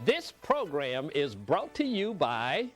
This program is brought to you by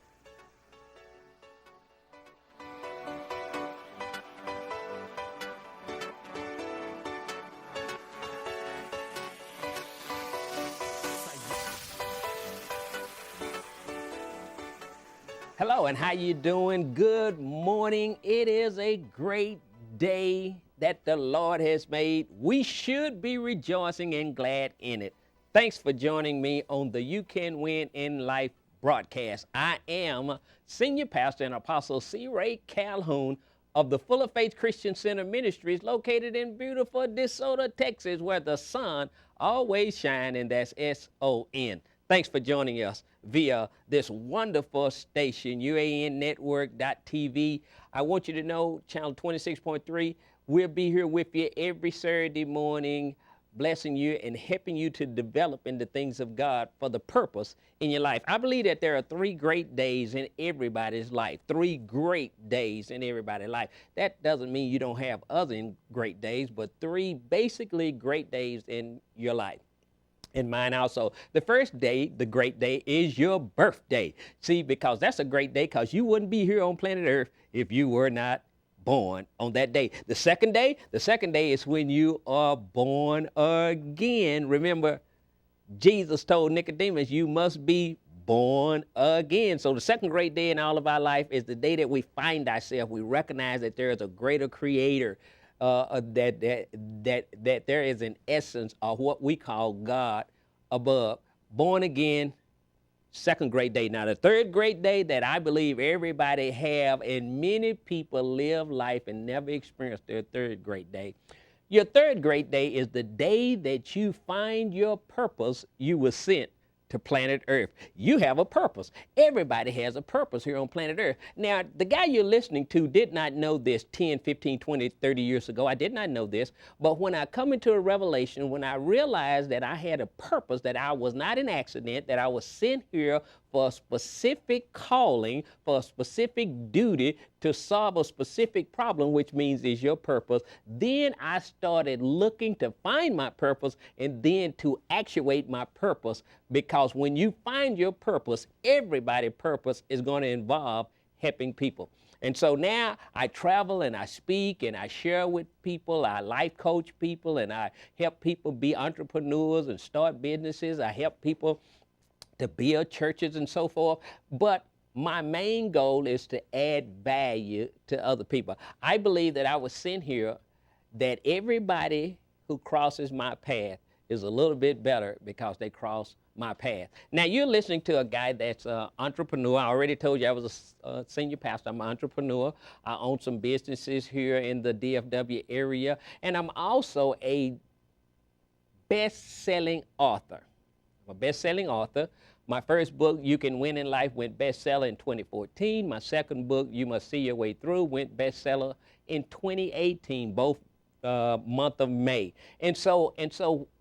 Hello, and how you doing? Good morning. It is a great day that the Lord has made. We should be rejoicing and glad in it. Thanks for joining me on the You Can Win in Life broadcast. I am Senior Pastor and Apostle CRCalhoun of the Full of Faith Christian Center Ministries located in beautiful DeSoto, Texas, where the sun always shines, and that's S-O-N. Thanks for joining us via this wonderful station, UANnetwork.tv. I want you to know, channel 26.3, we'll be here with you every Saturday morning, blessing you and helping you to develop in the things of God for the purpose in your life. I believe that there are 3 great days in everybody's life, 3 great days in everybody's life. That doesn't mean you don't have other great days, but 3 basically great days in your life. And mine also. The first day, the great day, is your birthday. See, because that's a great day, because you wouldn't be here on planet Earth if you were not born on that day. The second day is when you are born again. Remember, Jesus told Nicodemus, you must be born again. So the second great day in all of our life is the day that we find ourselves. We recognize that there is a greater creator. That there is an essence of what we call God above. Born again, second great day. Now, the third great day that I believe everybody have, and many people live life and never experience their third great day. Your third great day is the day that you find your purpose you were sent to planet Earth. You have a purpose. Everybody has a purpose here on planet Earth. Now, the guy you're listening to did not know this 10, 15, 20, 30 years ago. I did not know this. But when I come into a revelation, when I realized that I had a purpose, that I was not an accident, that I was sent here for a specific calling, for a specific duty to solve a specific problem, which means is your purpose, then I started looking to find my purpose and then to actuate my purpose. Because when you find your purpose, everybody's purpose is going to involve helping people. And so now I travel and I speak and I share with people. I life coach people and I help people be entrepreneurs and start businesses. I help people to build churches and so forth. But my main goal is to add value to other people. I believe that I was sent here that everybody who crosses my path is a little bit better because they cross my path. Now, you're listening to a guy that's an entrepreneur. I already told you I was a senior pastor. I'm an entrepreneur. I own some businesses here in the DFW area. And I'm also a best-selling author. I'm a best-selling author. My first book, You Can Win in Life, went bestseller in 2014. My second book, You Must See Your Way Through, went bestseller in 2018, both month of May. And so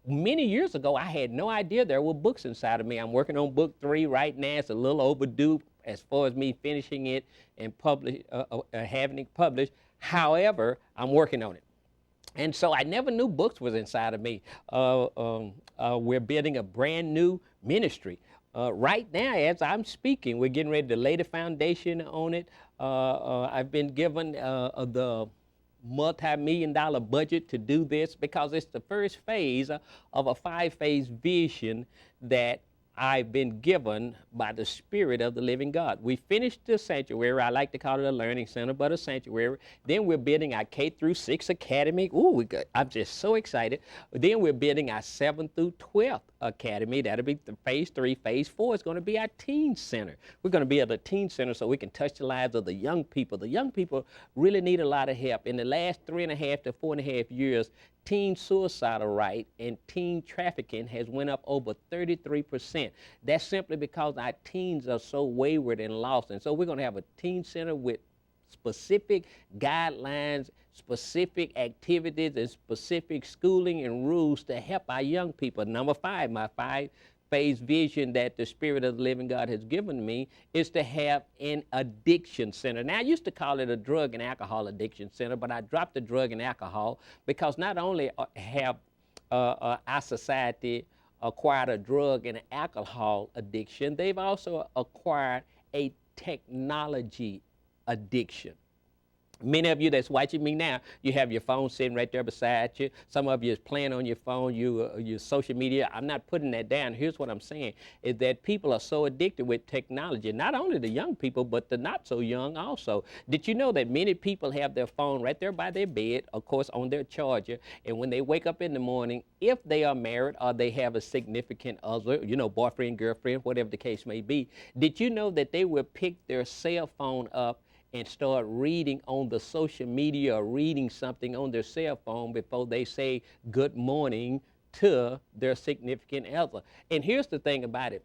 many years ago, I had no idea there were books inside of me. I'm working on book 3 right now. It's a little overdue as far as me finishing it and having it published. However, I'm working on it. And so I never knew books was inside of me. We're building a brand new ministry. Right now, as I'm speaking, we're getting ready to lay the foundation on it. I've been given the multi-million-dollar budget to do this because it's the first phase of a 5-phase vision that I've been given by the Spirit of the living God. We finished the sanctuary. I like to call it a learning center, but a sanctuary. Then we're building our K-6 academy. I'm just so excited. Then we're building our 7th through 12th academy. That'll be the phase 3. Phase 4 is going to be our teen center. We're going to be at a teen center so we can touch the lives of the young people. The young people really need a lot of help. In the last 3.5 to 4.5 years, teen suicidal rate and teen trafficking has went up over 33%. That's simply because our teens are so wayward and lost. And so we're going to have a teen center with specific guidelines, specific activities, and specific schooling and rules to help our young people. Number 5, my 5-phase vision that the Spirit of the living God has given me is to have an addiction center. Now, I used to call it a drug and alcohol addiction center, but I dropped the drug and alcohol because not only have our society acquired a drug and alcohol addiction, they've also acquired a technology addiction. Many of you that's watching me now, you have your phone sitting right there beside you. Some of you is playing on your phone, your social media. I'm not putting that down. Here's what I'm saying, is that people are so addicted with technology, not only the young people, but the not so young also. Did you know that many people have their phone right there by their bed, of course, on their charger, and when they wake up in the morning, if they are married or they have a significant other, boyfriend, girlfriend, whatever the case may be, did you know that they will pick their cell phone up and start reading on the social media or reading something on their cell phone before they say good morning to their significant other? And here's the thing about it.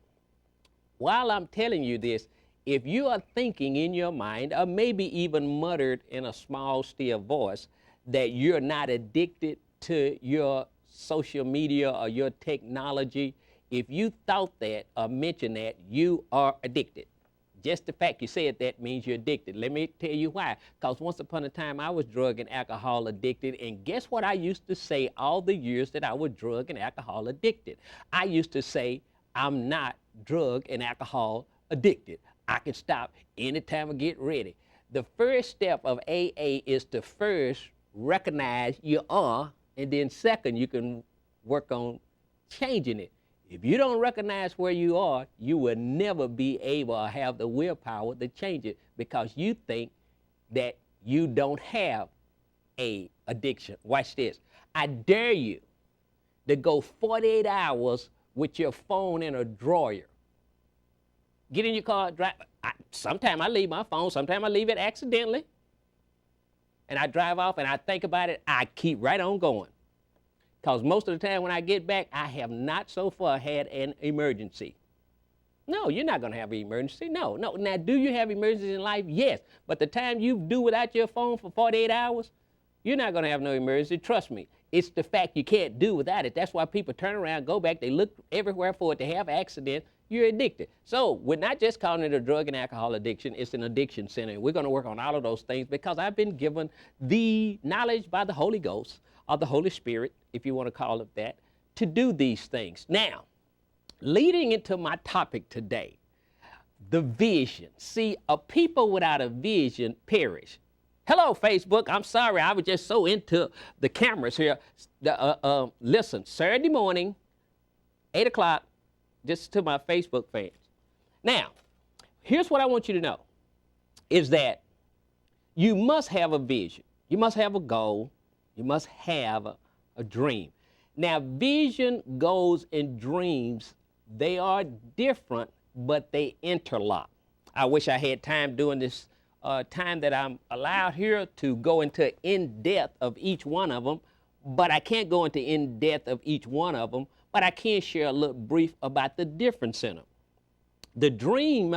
While I'm telling you this, if you are thinking in your mind, or maybe even muttered in a small, still voice, that you're not addicted to your social media or your technology, if you thought that or mentioned that, you are addicted. Just the fact you said that means you're addicted. Let me tell you why. Because once upon a time, I was drug and alcohol addicted. And guess what I used to say all the years that I was drug and alcohol addicted? I used to say, I'm not drug and alcohol addicted. I can stop anytime I get ready. The first step of AA is to first recognize you are, and then second, you can work on changing it. If you don't recognize where you are, you will never be able to have the willpower to change it, because you think that you don't have a addiction. Watch this. I dare you to go 48 hours with your phone in a drawer. Get in your car, drive. Sometimes I leave my phone, sometimes I leave it accidentally. And I drive off and I think about it, I keep right on going. Because most of the time when I get back, I have not so far had an emergency. No, you're not going to have an emergency. No. Now, do you have emergencies in life? Yes. But the time you do without your phone for 48 hours, you're not going to have no emergency. Trust me. It's the fact you can't do without it. That's why people turn around, go back, they look everywhere for it, they have accident. You're addicted. So we're not just calling it a drug and alcohol addiction, it's an addiction center. And we're going to work on all of those things because I've been given the knowledge by the Holy Ghost, or the Holy Spirit, if you want to call it that, to do these things. Now, leading into my topic today, the vision. See, a people without a vision perish. Hello, Facebook. I'm sorry, I was just so into the cameras here. Listen, Saturday morning, 8 o'clock, just to my Facebook fans. Now, here's what I want you to know, is that you must have a vision. You must have a goal. You must have a dream. Now, vision, goals, and dreams, they are different, but they interlock. I wish I had time during this time that I'm allowed here to go into in-depth of each one of them, but I can't go into in-depth of each one of them, but I can share a little brief about the difference in them. The dream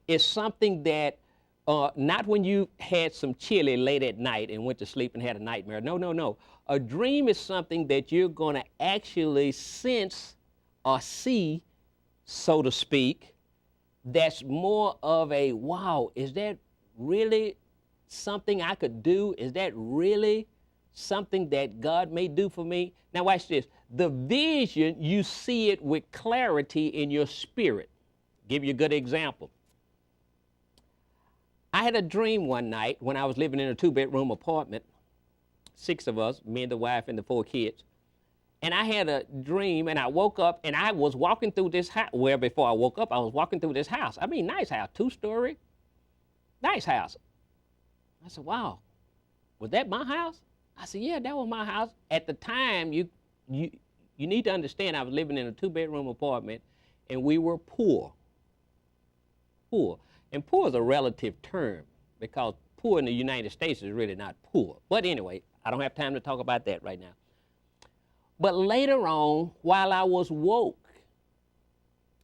is something that not when you had some chili late at night and went to sleep and had a nightmare. No. A dream is something that you're going to actually sense or see, so to speak, that's more of a, wow, is that really something I could do? Is that really something that God may do for me? Now watch this. The vision, you see it with clarity in your spirit. Give you a good example. I had a dream one night when I was living in a 2-bedroom apartment, 6 of us, me and the wife and the 4 kids. And I had a dream, and I woke up, and I was walking through this house. Well, before I woke up, I was walking through this house. I mean, nice house, 2-story, nice house. I said, wow, was that my house? I said, yeah, that was my house. At the time, you need to understand I was living in a 2-bedroom apartment, and we were poor. Poor. And poor is a relative term, because poor in the United States is really not poor. But anyway, I don't have time to talk about that right now. But later on, while I was woke,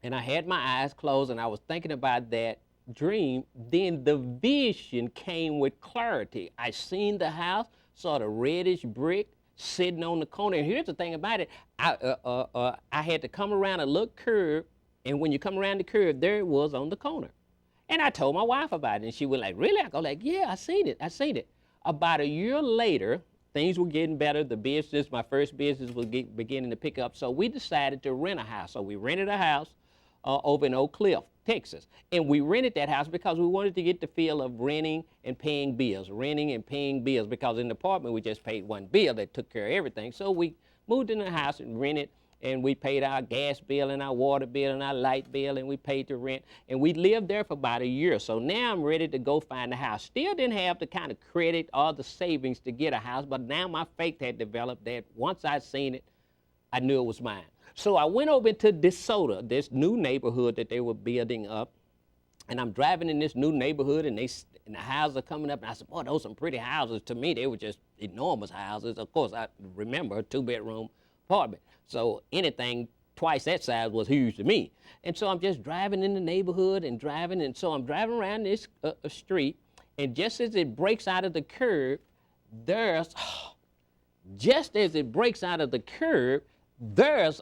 and I had my eyes closed and I was thinking about that dream, then the vision came with clarity. I seen the house, saw the reddish brick sitting on the corner. And here's the thing about it. I had to come around a little curve, and when you come around the curve, there it was on the corner. And I told my wife about it, and she was like, really? I go like, yeah, I seen it. About a year later, things were getting better. The business, my first business was beginning to pick up. So we decided to rent a house. So we rented a house over in Oak Cliff, Texas. And we rented that house because we wanted to get the feel of renting and paying bills, because in the apartment we just paid one bill that took care of everything. So we moved in the house and rented, and we paid our gas bill and our water bill and our light bill, and we paid the rent. And we lived there for about a year. So now I'm ready to go find a house. Still didn't have the kind of credit or the savings to get a house, but now my faith had developed that once I seen it, I knew it was mine. So I went over to DeSoto, this new neighborhood that they were building up. And I'm driving in this new neighborhood, and the houses are coming up. And I said, boy, those are some pretty houses. To me, they were just enormous houses. Of course, I remember a 2-bedroom apartment. So anything twice that size was huge to me. And so I'm just driving in the neighborhood and driving. And so I'm driving around this street. And just as it breaks out of the curb, there's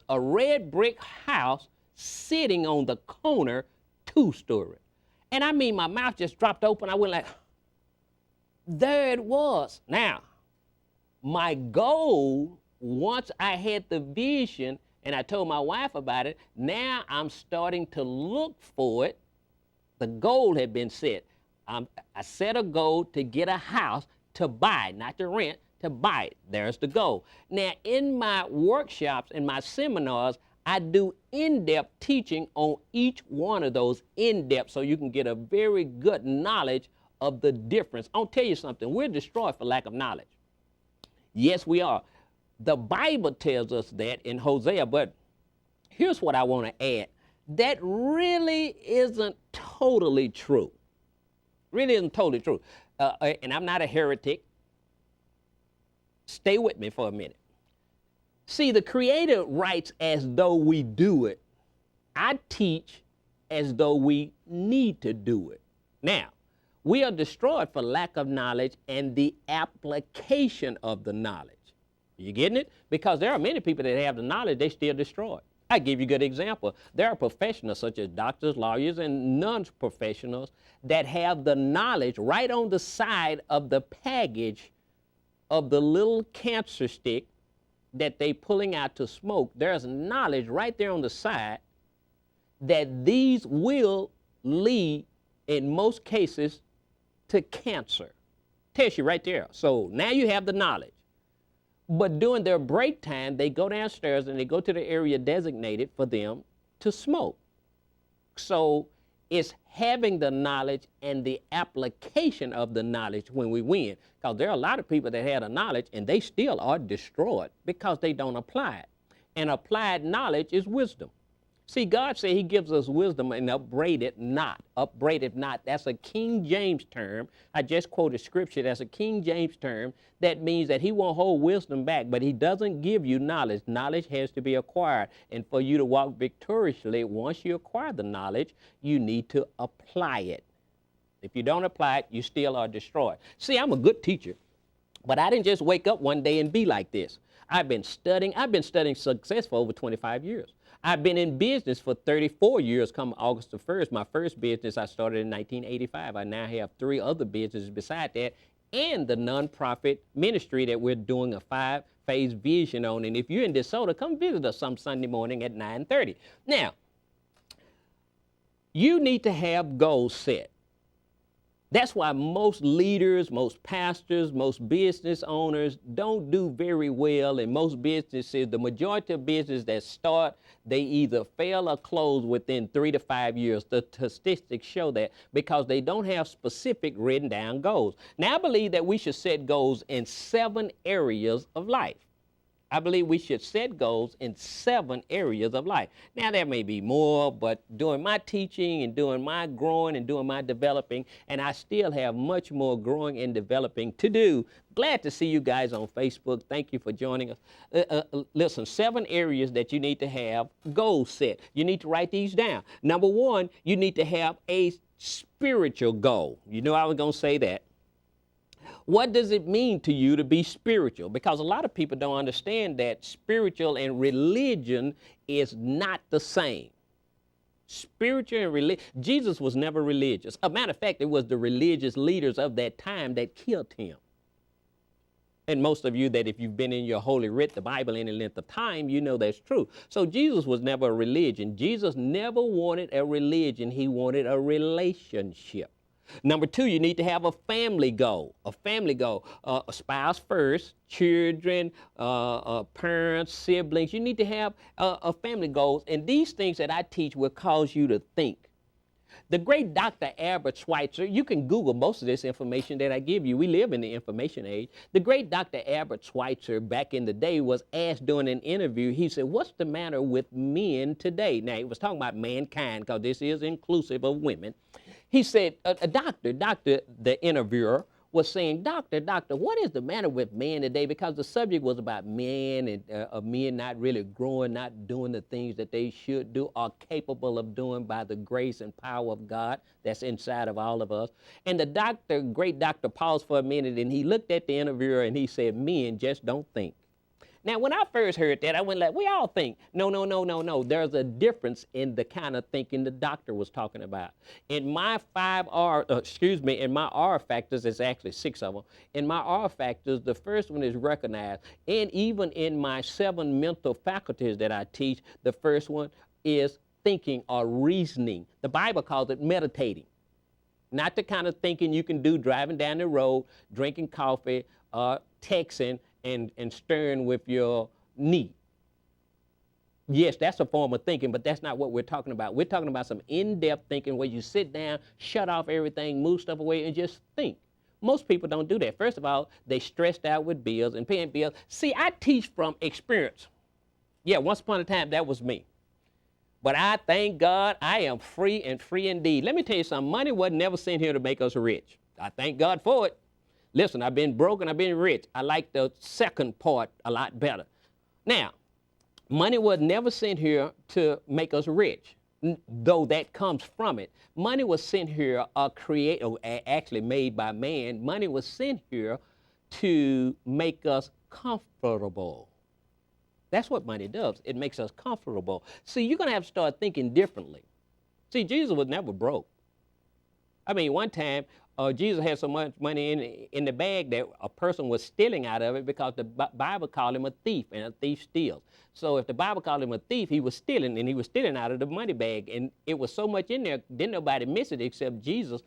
a red brick house sitting on the corner, 2-story. And I mean, my mouth just dropped open. I went like, there it was. Now, my goal, once I had the vision and I told my wife about it, now I'm starting to look for it. The goal had been set. I set a goal to get a house to buy, not to rent, to buy it. There's the goal. Now, in my workshops and my seminars, I do in-depth teaching on each one of those in-depth so you can get a very good knowledge of the difference. I'll tell you something. We're destroyed for lack of knowledge. Yes, we are. The Bible tells us that in Hosea, but here's what I want to add. That really isn't totally true. Really isn't totally true. And I'm not a heretic. Stay with me for a minute. See, the Creator writes as though we do it. I teach as though we need to do it. Now, we are destroyed for lack of knowledge and the application of the knowledge. Are you getting it? Because there are many people that have the knowledge, they still destroyed. I give you a good example. There are professionals such as doctors, lawyers, and non-professionals that have the knowledge right on the side of the package of the little cancer stick that they pulling out to smoke. There's knowledge right there on the side that these will lead, in most cases, to cancer. Tells you right there. So now you have the knowledge. But during their break time, they go downstairs and they go to the area designated for them to smoke. So it's having the knowledge and the application of the knowledge when we win. Because there are a lot of people that have the knowledge and they still are destroyed because they don't apply it. And applied knowledge is wisdom. See, God said he gives us wisdom and upbraid it not. Upbraid it not. That's a King James term. I just quoted scripture. That's a King James term. That means that he won't hold wisdom back, but he doesn't give you knowledge. Knowledge has to be acquired. And for you to walk victoriously, once you acquire the knowledge, you need to apply it. If you don't apply it, you still are destroyed. See, I'm a good teacher, but I didn't just wake up one day and be like this. I've been studying success for over 25 years. I've been in business for 34 years come August the 1st. My first business I started in 1985. I now have 3 other businesses beside that and the nonprofit ministry that we're doing a 5-phase vision on. And if you're in DeSoto, come visit us some Sunday morning at 9:30. Now, you need to have goals set. That's why most leaders, most pastors, most business owners don't do very well. And most businesses, the majority of businesses that start, they either fail or close within 3 to 5 years. The statistics show that because they don't have specific written down goals. Now, I believe that we should set goals in 7 areas of life. I believe we should set goals in 7 areas of life. Now, there may be more, but doing my teaching and doing my growing and doing my developing, and I still have much more growing and developing to do. Glad to see you guys on Facebook. Thank you for joining us. Listen, 7 areas that you need to have goals set. You need to write these down. Number 1, you need to have a spiritual goal. You know I was going to say that. What does it mean to you to be spiritual? Because a lot of people don't understand that spiritual and religion is not the same. Spiritual and religion. Jesus was never religious. As a matter of fact, it was the religious leaders of that time that killed him. And most of you that if you've been in your holy writ, the Bible, any length of time, you know that's true. So Jesus was never a religion. Jesus never wanted a religion. He wanted a relationship. Number two, you need to have a family goal. A family goal. A spouse first, children, parents, siblings. You need to have a family goals. And these things that I teach will cause you to think. The great Dr. Albert Schweitzer, you can Google most of this information that I give you. We live in the information age. The great Dr. Albert Schweitzer back in the day was asked during an interview, he said, what's the matter with men today? Now, he was talking about mankind because this is inclusive of women. He said, doctor, the interviewer was saying, doctor, what is the matter with men today? Because the subject was about men and men not really growing, not doing the things that they should do or capable of doing by the grace and power of God that's inside of all of us. And the great doctor paused for a minute and he looked at the interviewer and he said, men just don't think. Now, when I first heard that, I went like, we all think. No. There's a difference in the kind of thinking the doctor was talking about. In my in my R factors, it's actually 6 of them. In my R factors, the first one is recognized. And even in my 7 mental faculties that I teach, the first one is thinking or reasoning. The Bible calls it meditating. Not the kind of thinking you can do driving down the road, drinking coffee, texting, and stirring with your knee. Yes, that's a form of thinking, but that's not what we're talking about. We're talking about some in-depth thinking where you sit down, shut off everything, move stuff away, and just think. Most people don't do that. First of all, they stressed out with bills and paying bills. See, I teach from experience. Yeah, once upon a time, that was me. But I thank God I am free and free indeed. Let me tell you something. Money was never sent here to make us rich. I thank God for it. Listen, I've been broke and I've been rich. I like the second part a lot better. Now, money was never sent here to make us rich, though that comes from it. Money was sent here, actually made by man. Money was sent here to make us comfortable. That's what money does. It makes us comfortable. See, you're going to have to start thinking differently. See, Jesus was never broke. I mean, one time, Jesus had so much money in the bag that a person was stealing out of it because the Bible called him a thief, and a thief steals. So if the Bible called him a thief, he was stealing, and he was stealing out of the money bag. And it was so much in there, didn't nobody miss it except Jesus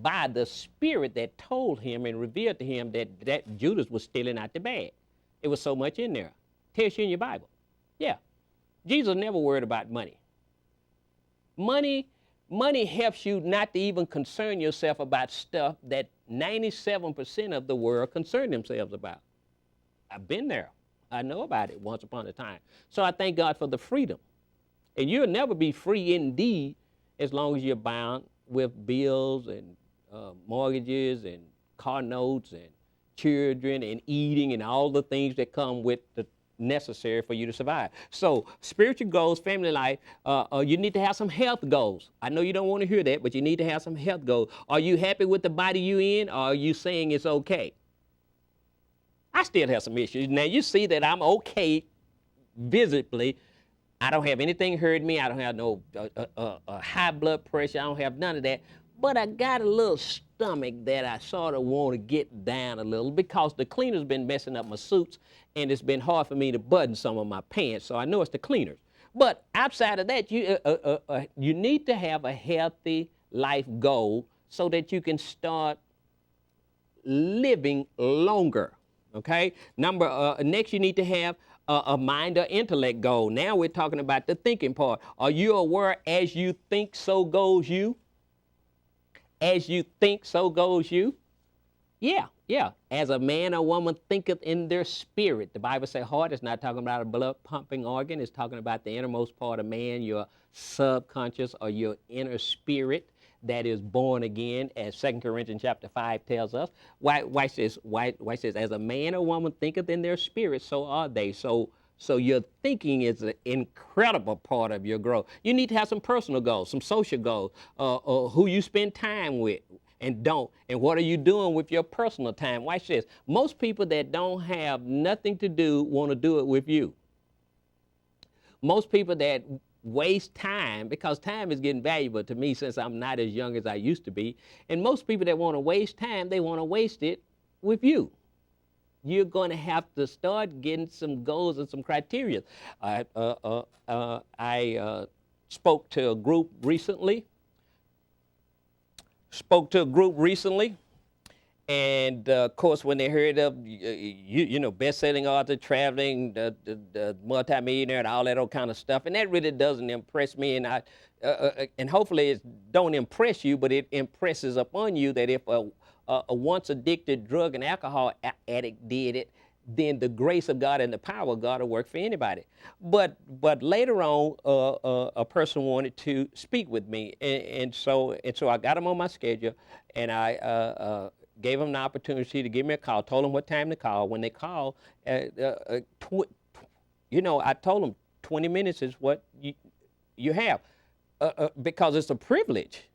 by the Spirit that told him and revealed to him that Judas was stealing out the bag. It was so much in there. Tells you in your Bible. Yeah. Jesus never worried about money. Money helps you not to even concern yourself about stuff that 97% of the world concern themselves about. I've been there. I know about it once upon a time. So I thank God for the freedom. And you'll never be free indeed as long as you're bound with bills and mortgages and car notes and children and eating and all the things that come with the necessary for you to survive. So spiritual goals, family life, you need to have some health goals. I know you don't want to hear that, but you need to have some health goals. Are you happy with the body you in, or are you saying it's okay? I still have some issues. Now you see that I'm okay visibly. I don't have anything hurting me. I don't have no high blood pressure. I don't have none of that. But I got a little stomach that I sort of want to get down a little because the cleaner's been messing up my suits, and it's been hard for me to button some of my pants, so I know it's the cleaners. But outside of that, you need to have a healthy life goal so that you can start living longer, okay? Next, you need to have a mind or intellect goal. Now we're talking about the thinking part. Are you aware as you think, so goes you? As you think, so goes you? Yeah. As a man or woman thinketh in their spirit. The Bible says heart is not talking about a blood-pumping organ. It's talking about the innermost part of man, your subconscious or your inner spirit that is born again, as 2 Corinthians chapter 5 tells us. Why says, as a man or woman thinketh in their spirit, so are they. So your thinking is an incredible part of your growth. You need to have some personal goals, some social goals, who you spend time with and don't, and what are you doing with your personal time. Watch this. Most people that don't have nothing to do want to do it with you. Most people that waste time, because time is getting valuable to me since I'm not as young as I used to be, and most people that want to waste time, they want to waste it with you. you're going to have to start getting some goals and some criteria. I spoke to a group recently. And of course, when they heard of best-selling author, traveling, the multimillionaire, and all that old kind of stuff, and that really doesn't impress me. And and hopefully it don't impress you, but it impresses upon you that if a once addicted drug and alcohol addict did it, then the grace of God and the power of God will work for anybody. But later on, a person wanted to speak with me, and so I got him on my schedule, and I gave them the opportunity to give me a call, told them what time to call. When they called, I told them 20 minutes is what you have, because it's a privilege.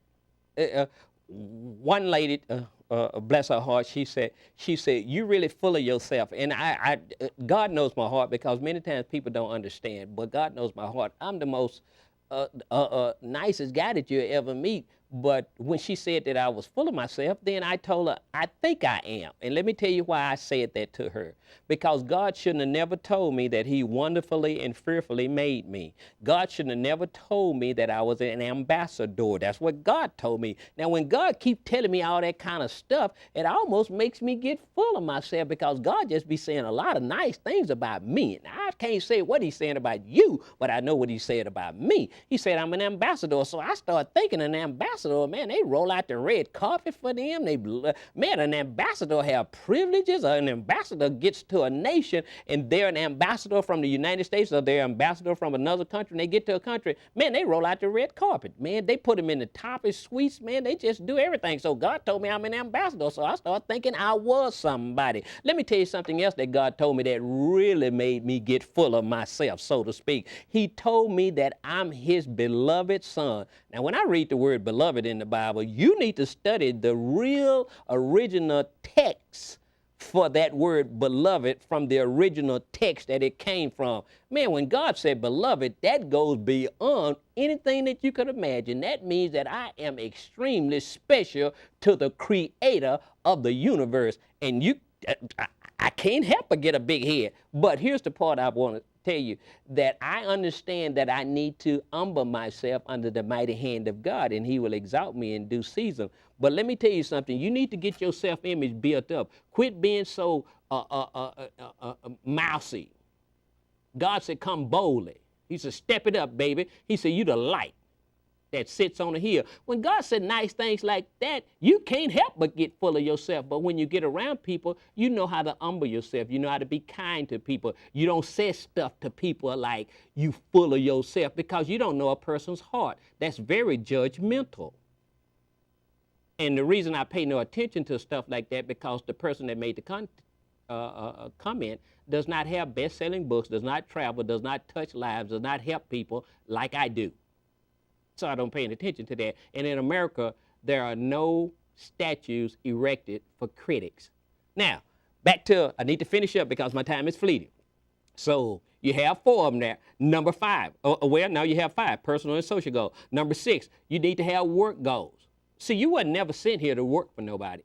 One lady, bless her heart, she said, "You really full of yourself." And God knows my heart, because many times people don't understand, but God knows my heart. I'm the most nicest guy that you'll ever meet. But when she said that I was full of myself, then I told her, I think I am. And let me tell you why I said that to her. Because God shouldn't have never told me that he wonderfully and fearfully made me. God shouldn't have never told me that I was an ambassador. That's what God told me. Now, when God keeps telling me all that kind of stuff, it almost makes me get full of myself, because God just be saying a lot of nice things about me. And I can't say what he's saying about you, but I know what he said about me. He said I'm an ambassador. So I started thinking an ambassador, man, they roll out the red carpet for them. Man, an ambassador have privileges. An ambassador gets to a nation, and they're an ambassador from the United States, or they're an ambassador from another country, and they get to a country, man, they roll out the red carpet. Man, they put them in the toppest suites. Man, they just do everything. So God told me I'm an ambassador. So I started thinking I was somebody. Let me tell you something else that God told me that really made me get full of myself, so to speak. He told me that I'm his beloved son. Now, when I read the word beloved in the Bible, you need to study the real original text for that word beloved from the original text that it came from. Man, when God said beloved, that goes beyond anything that you could imagine. That means that I am extremely special to the creator of the universe. And I can't help but get a big head. But here's the part I want to tell you, that I understand that I need to humble myself under the mighty hand of God, and he will exalt me in due season. But let me tell you something. You need to get your self-image built up. Quit being so mousy. God said, come boldly. He said, step it up, baby. He said, you the light that sits on the hill. When God said nice things like that, you can't help but get full of yourself. But when you get around people, you know how to humble yourself. You know how to be kind to people. You don't say stuff to people like you full of yourself, because you don't know a person's heart. That's very judgmental. And the reason I pay no attention to stuff like that, because the person that made the comment does not have best-selling books, does not travel, does not touch lives, does not help people like I do. So I don't pay any attention to that. And in America, there are no statues erected for critics. Now, back to, I need to finish up because my time is fleeting. So you have 4 of them there. Number 5, well, now you have 5, personal and social goals. Number 6, you need to have work goals. See, you were never sent here to work for nobody.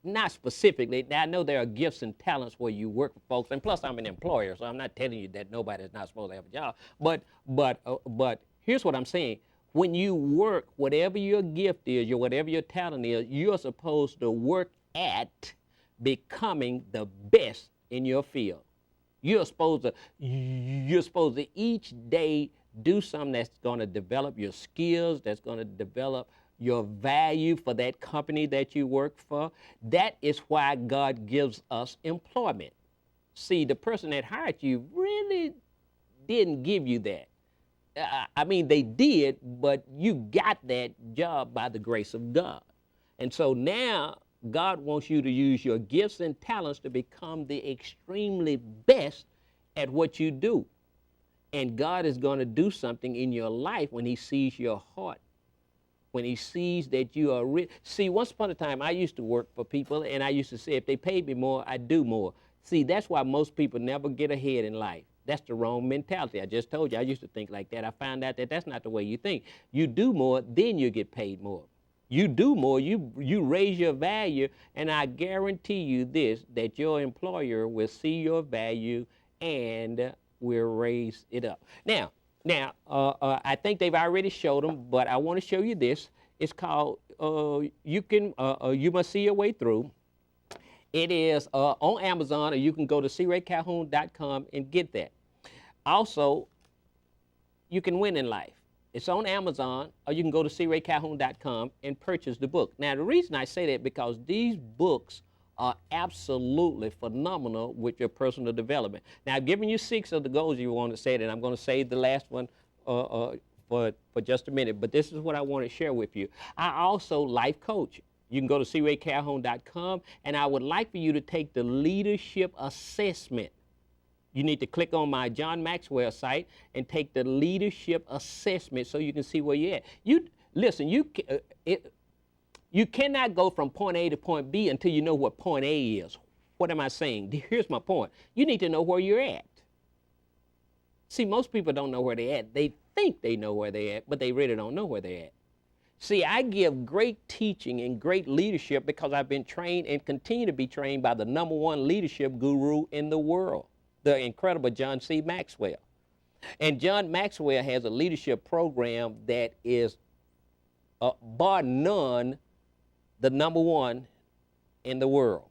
Not specifically. Now, I know there are gifts and talents where you work for folks, and plus I'm an employer, so I'm not telling you that nobody is not supposed to have a job. But here's what I'm saying. When you work, whatever your gift is, whatever your talent is, you're supposed to work at becoming the best in your field. You're supposed to each day do something that's going to develop your skills, that's going to develop your value for that company that you work for. That is why God gives us employment. See, the person that hired you really didn't give you that. I mean, they did, but you got that job by the grace of God. And so now God wants you to use your gifts and talents to become the extremely best at what you do. And God is going to do something in your life when he sees your heart, when he sees that you are rich. See, once upon a time, I used to work for people, and I used to say, if they paid me more, I'd do more. See, that's why most people never get ahead in life. That's the wrong mentality. I just told you, I used to think like that. I found out that that's not the way you think. You do more, then you get paid more. You do more, you raise your value, and I guarantee you this, that your employer will see your value and will raise it up. Now, I think they've already showed them, but I want to show you this. It's called You Must See Your Way Through. It is on Amazon, or you can go to CRCalhoun.com and get that. Also, you can win in life. It's on Amazon, or you can go to CRCalhoun.com and purchase the book. Now, the reason I say that because these books are absolutely phenomenal with your personal development. Now, I've given you 6 of the goals you want to set, and I'm going to save the last one for just a minute. But this is what I want to share with you. I also life coach. You can go to CRCalhoun.com, and I would like for you to take the leadership assessment. You need to click on my John Maxwell site and take the leadership assessment so you can see where you're at. Listen, you cannot go from point A to point B until you know what point A is. What am I saying? Here's my point. You need to know where you're at. See, most people don't know where they're at. They think they know where they're at, but they really don't know where they're at. See, I give great teaching and great leadership because I've been trained and continue to be trained by the #1 leadership guru in the world, the incredible John C. Maxwell. And John Maxwell has a leadership program that is, bar none, the #1 in the world.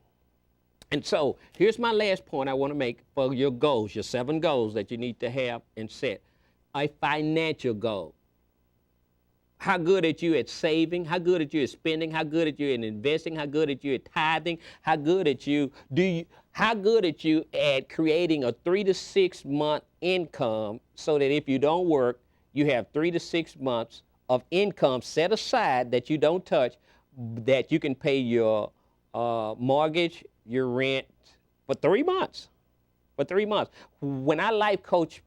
And so here's my last point I want to make for your goals, your 7 goals that you need to have and set. A financial goal. How good are you at saving? How good are you at spending? How good are you at investing? How good are you at tithing? How good are you at creating a 3 to 6 month income so that if you don't work, you have 3 to 6 months of income set aside that you don't touch, that you can pay your mortgage, your rent for 3 months. For 3 months. When I life coach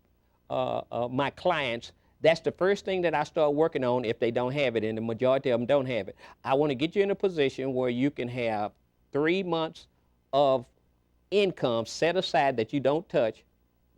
my clients, that's the first thing that I start working on if they don't have it, and the majority of them don't have it. I want to get you in a position where you can have 3 months of income set aside that you don't touch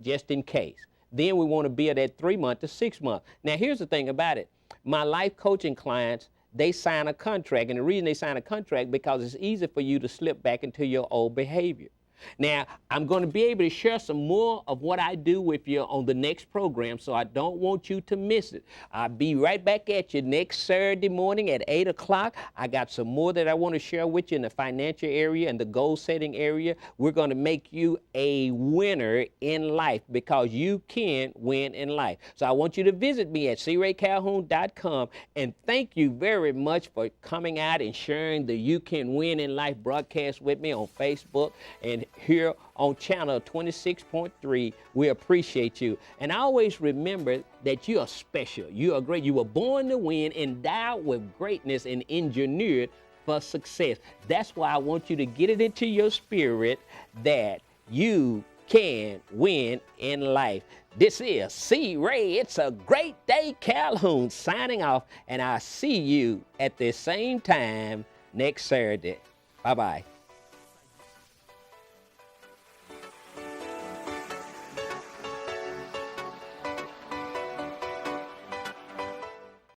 just in case. Then we want to build that 3 month to 6 month. Now, here's the thing about it. My life coaching clients, they sign a contract, and the reason they sign a contract because it's easy for you to slip back into your old behavior. Now, I'm going to be able to share some more of what I do with you on the next program, so I don't want you to miss it. I'll be right back at you next Saturday morning at 8 o'clock. I got some more that I want to share with you in the financial area and the goal-setting area. We're going to make you a winner in life because you can win in life. So I want you to visit me at CRCalhoun.com, and thank you very much for coming out and sharing the You Can Win in Life broadcast with me on Facebook and here on channel 26.3. We appreciate you. And always remember that you are special. You are great. You were born to win, endowed with greatness, and engineered for success. That's why I want you to get it into your spirit that you can win in life. This is C. Ray. It's a great day, Calhoun, signing off, and I'll see you at the same time next Saturday. Bye-bye.